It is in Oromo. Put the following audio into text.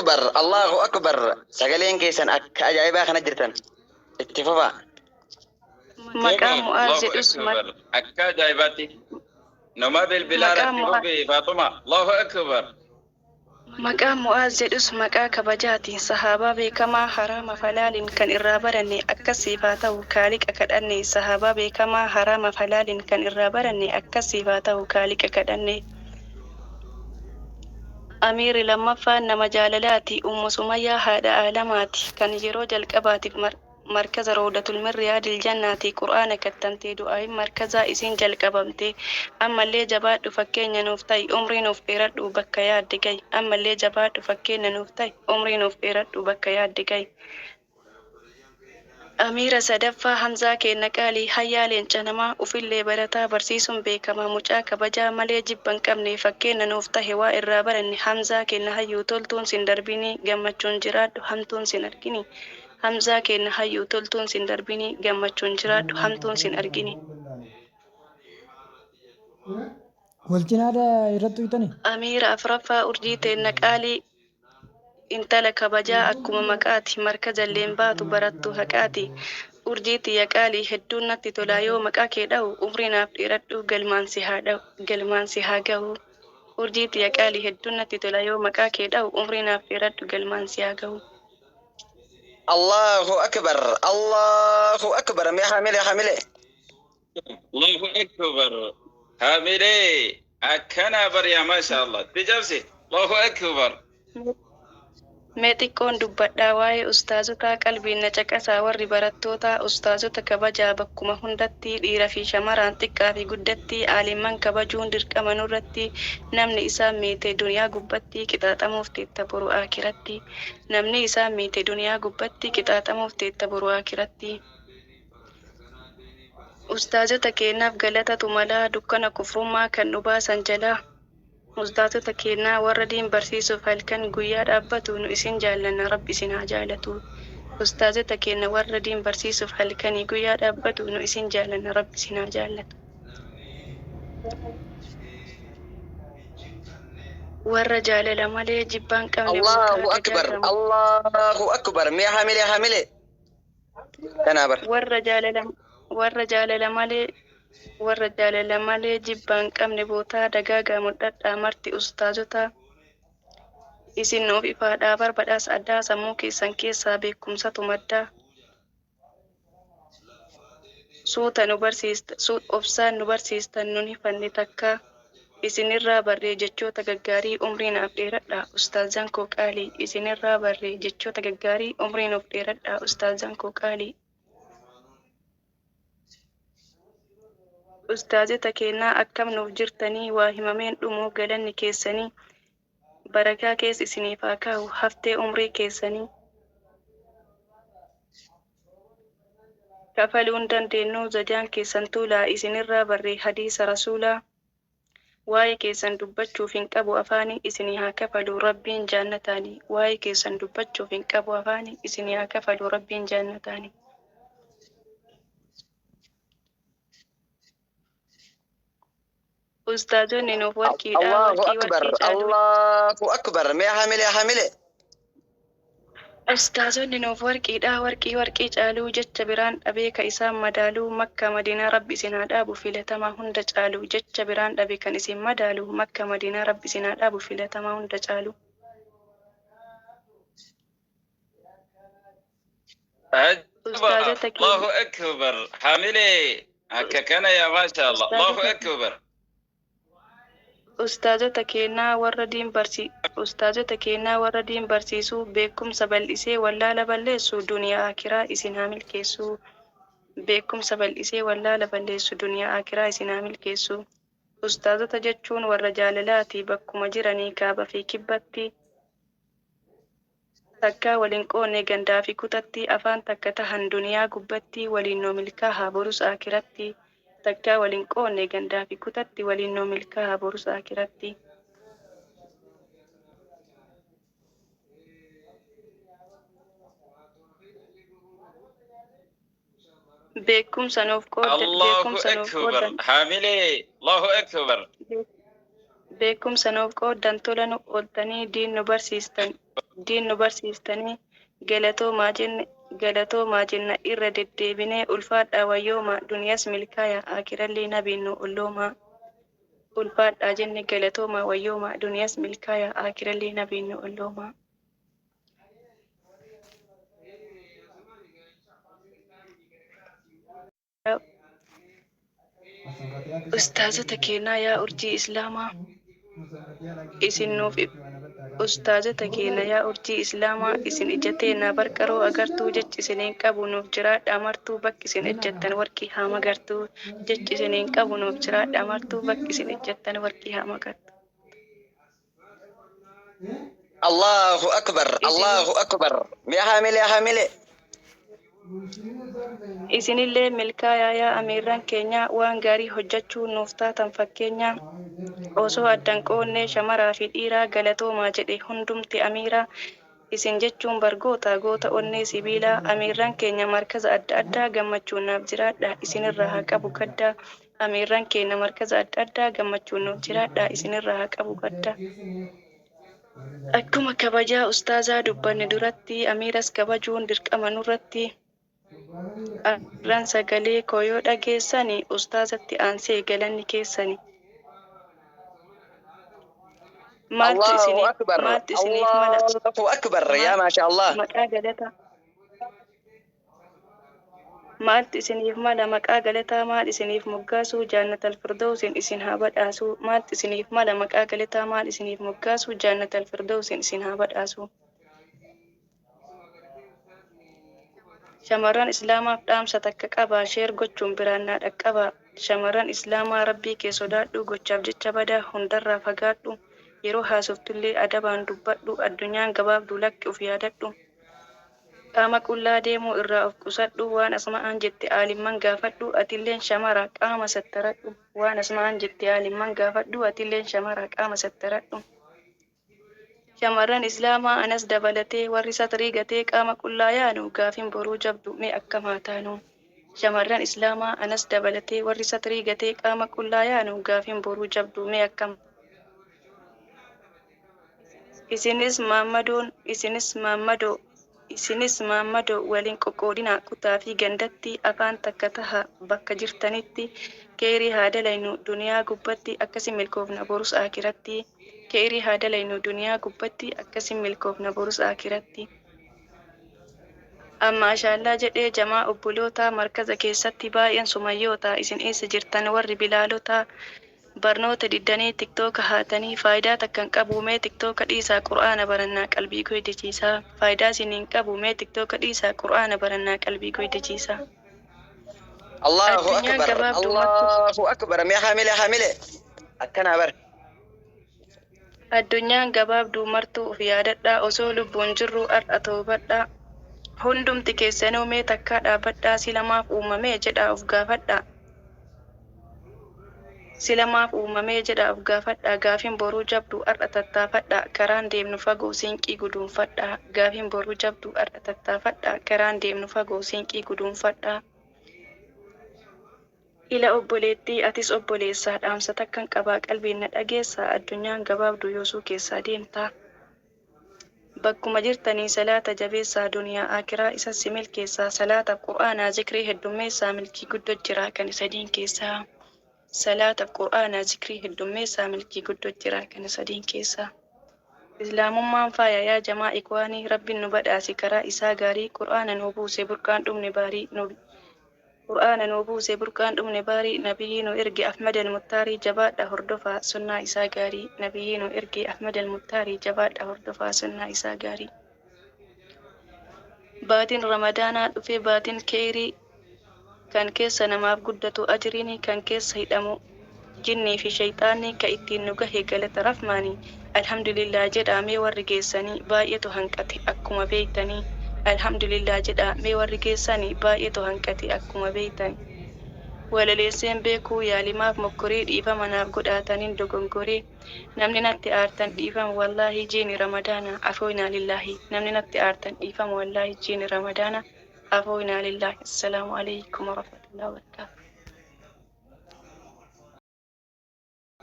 أكبر الله أكبر سجلين كيسن أجايبا خنا جرتن اتفاق مقام مؤازد اسمك أكا جايباتي نما بالبلاد في فاطمة الله أكبر مقام مؤازد اسمك كبجاتي صحابة بكما حرام فلال كان إرابرني أكسيفاته كالك أكدني صحابة بكما حرام فلال كان إرابرني أكسيفاته كالك أكدني أمير لما فان مجاللاتي سمية هذا عالماتي كان يروج الكباتي مركز روضة من رياض الجنة قرآن كتمتي دعاء مركز إسين جلقبمتي أما اللي جبات فكين نفتي عمري نفيرت وبكيات دقي أما اللي جبات فكين نفتي عمري نفيرت وبكيات دقي أميرة سدفة حمزة كنقالي حيالين جنما وفي اللي برتا برسيسم بكما مجا كبجا ملي جبن كمني فكين نفته هوا الرابرني حمزة كنهيو تلتون سندربيني جمچون جراد همتون سنركني حمزة كنهيو تلتون سندربيني جمچون جراد همتون سنركني والجنادة يردو يتني أميرة أفرفا أرجيت النقالي intala kabajaa akkuma maqaati markaza leembaatu barattu haqaati urjiiti yaqaalii hedduun natti tolaa yoo maqaa kee dha'u umriinaaf dheeradhu galmaan si haa ga'u urjiiti yaqaalii hedduun natti tolaa yoo maqaa kee dha'u umriinaaf dheeradhu galmaan si haa ga'u الله أكبر الله أكبر يا حامل يا حامل الله أكبر حاملي أكنا بريا ما شاء الله تجابسي الله أكبر mee xiqqoon dubbadhaa waa'ee ustaazotaa qalbiin na caqasaa warri barattoota ustaazota kabajaa bakkuma hundatti dhiira fi shamaraan xiqqaa fi guddatti aalimman kabajuun dirqama nurratti namni isaa miite duniyaa gubbatti qixaaxamuuf teetta boru aakiratti namni isaa miite duniyaa gubbatti qixaaxamuuf teetta boru aakiratti ustaazota keenyaaf galatatu malaa dukkana kufrummaa kan nu baasan jalaa ustaazota keenyaa warra diin barsiisuuf halkan guyyaa dhaabbatu nu isin jaallanna rabbi isin haa jaalatu ustaazota keenya warra diin barsiisuuf halkanii guyyaa dhaabbatu nu isin jaallanna rabbi isin haa jaallatu warra jaalala malee jibbaan qabne الله أكبر الله أكبر يا حامل يا حامل تنابر warra jaalala malee jibbaan qabne bootaa dagaagaa mudhadhaa marti ustaazota isin nuuf ifaadhaa barbadhaas addaa sammuu keessan keessaa beekumsatu maddaa obsaan nu barsiistan nun hifanne takka isinirraa barree jechoota gaggaarii umrii naaf dheeradhaa ustaazan koo qaalii isinirraa barree jechoota gaggaarii umrii nuuf dheeradhaa ustaazan koo qaalii ustaazota keenyaa akkam nuuf jirtanii waa himameen dhumuu galanni keessanii barakaa keessa isiniif haa kaa'u haftee umrii keessanii kafaluun dandeenyu zajaan keessan tuulaa isinirraa barree hadiisa rasuulaa waa'ee keessan dubbachuuf hin qabu afaanii isinii haa kafalu rabbiin jaannataanii waa'ee keessan dubbachuuf hin qabu afaanii isinii haa kafalu rabbiin jaannataanii ustaazonni nuuf warqiidhaa الله أكبر الله أكبر يا حامل يا حامل ustaazonni nuuf warqiidhaa warqii caaluu jecha biraan dhabee ka isaan madaaluu makka madiinaa rabbi isin haa dhaabu filatamaa hunda caaluu jecha biraan dhabe kan isin madaaluu makka madiinaa rabbi isin haa dhaabu filatamaa hunda caaluu الله أكبر حاملي هكا كان يا ما شاء الله الله أكبر ustaazota keenyaa warra diin barsiisuu beekumsa bal'isee wallaala balleessu duniyaa akiraa isin haa milkeessu beekumsa bal'isee wallaala balleessu duniyaa akiraa isin haa milkeessu ustaazota jechuun warra jaalalaati bakkuma jiranii kaaba fi kibbatti takkaa waliin qoonne gandaa fi kutatti afaan takka tahan duniyaa gubbatti waliin noo milkaahaa borus akiratti takkaa waliin qoonne gandaa fi kutatti waliin noo milkaahaa borus akiratti beekumsa nuuf qoodan الله أكبر حاملي الله أكبر beekumsa nuuf qooddan tola nu ooltanii diin nu barsiistanii galatoomaa jenna irra deddeebinee ulfaadhaa wayyooma duniyaas milkaaya akirallee nabiin nu ollooma ulfaadhaa jenne galatoomaa wayyooma duniyaas milkaaya akirallee nabiin nu ollooma. Ustaazota keenyaa yaa urjii islaamaa isin nuuf ustaazota keenya yaa urjii islaamaa isin ijjateennaa barqaroo agartuu jechi isiniin qabu nuuf jiraadhaa martuu bakki isin ejjattan warqii haa magartuu jechi isiniin qabu nuuf jiraadhaa martuu bakki isin ejjattan warqii haa magartuu. Allahu akbar, Allahu akbar. Ya hamile. Isinillee milkaayaa yaa amiirran keenya waan gaarii hojjechuu nuuf taatan fakkeenya osoo addan qoonnee shamaraa fi dhiiraa galatoomaa jedhe hundumti amiiraa isin jechuun bargoota goota onnee sibiilaa amiirran keenya markaza adda addaa gammachuun naaf jiraadha isinirraa haa qabu gaddaa amiirran keenya markaza adda addaa gammachuun nuuf jiraadha isinirraa haa qabu gaddaa. Akkuma kabajaa ustaazaa dubbanne duratti amiiras kabajuun dirqama nurratti. Arran sagalee koo yoo dhageessani ustaazatti aansee galanni keessani. Allahu akbar, Allahu akbar, ya mashallah. Maqaa galataa. Maaltu isiniif mala maqaa galataa maal isiniif moggaasuu jannatal firdawsin isin haa badhaasu maaltu isiniif mala maqaa galataa maal isiniif moggaasuu jannatal firdawsin isin haa badhaasu. Shamarran islaamaaf dhaamsa takka qaba sheer gochuun biraan naa dhaqqaba shamarran islaamaa rabbii kee sodaadhu gochaaf jecha badaa hundarraa fagaadhu yeroo haasoftullee adabaan dubbadhu addunyaan gabaabduu lakki of yaadadhu. Qaama qullaa deemuu irraa of qusadhu waan asma'aan jette aalimman gaafadhu atilleen shamara qaama sattaradhu waan asma'aan jette aalimman gaafadhu atilleen shamara qaama sattaradhu. Shamarran islaamaa anas dabalatee warri satrii gatee qaama qullaa yaanu gaafin boruu jabdu mee akkam haa taanu. Shamarran islaamaa anas dabalatee warri satrii gatee qaama qullaa yaanu gaafin boruu jabdu mee akkam. Isinis maammadoo waliin qoqqoodina kutaa fi gandatti afaan takka taha bakka jirtanitti keerii haa dalaynu duniyaa gubbatti akkasi milkoofna borus akiratti keerii haa dalaynu duniyaa gubbatti akkasi milkoofna borus akiratti. Maashaallah jedhee jamaa obboloota markaza keessatti baay'een sumayyoota isin eessa jirtan warri bilaalota barnoota diddanii tiktooka haatanii faayidaa takkan qabuumee tiktooka dhiisaa qur'aana barannaa qalbii goydichiisaa faayidaa isiniin qabuumee tiktooka dhiisaa qur'aana barannaa qalbii goydichiisaa. Allahu akbar, Allahu akbar. Mee hamile akkana bar. Addunyaan gabaabduu martuu of yaadadhaa osoo lubbuun jirru har'a toobadhaa hundumti keessanuu mee takkaa dhaabbadhaa silamaaf uumamee jedhaa of gaafadhaa. Silamaaf uumamee jedha of gaafadhaa gaafin boruu jabdu har'a tattaafadhaa karaan deemnu fagoo siinqii guduunfadhaa gaafin boruu jabdu har'a tattaafadhaa karaan deemnu fagoo siinqii guduunfadhaa. Ila obboleettii atis obboleessaa dhaamsa takkan qabaa qalbiin na dhageessaa addunyaan gabaabduu yoosuu keessaa deemtaa. Bakkuma jirtanii salaata jabeessaa duniyaa akiraa isa si milkeessaa salaata qur'aanaa zikrii heddummeessaa milkii guddoo jiraa kan sadiin keessaa. Salaata qur'aanaa zikrii heddummeessaa milkii guddoo jiraa kan sadiin keessaa. Islaamummaan faaya yaa jamaa ikwaanii rabbiin nu badhaasi karaa isaa gaarii qur'aana nuu buuse burqaan dhumne baarii qur'aana nuu buuse burqaan dhumne baarii nabiyyi nu erge Ahmad al-Muttaarii jabaadha hordofaa sunnaa isaa gaarii nabiyyi nu erge Ahmad al-Muttaarii jabaadha hordofaa sunnaa isaa gaarii. Baatiin ramadaanaa dhufee baatiin keerii kan keessa namaaf guddatu ajriin kan keessa hidhamu jinnii fi shayxaanni ka ittiin nu gahe galata rafmaanii alhamdulillah jedhaa mee warri geessanii baay'eetu hanqate akkuma beeytanii alhamdulillah jedhaa mee warri geessanii baay'eetu hanqate akkuma beeytanii. Walaleesseen beekuu yaalimaaf mokkorii dhiifama naaf godhaataniin dogongoree namni natti aartan dhiifama wallaahi jiini ramadaana afooyinaa lillaahi namni natti aartan dhiifama wallaahi jiini ramadaana afooyinaa lillaahi. Assalaamu alaykum warahmatullahi wabarakatuh.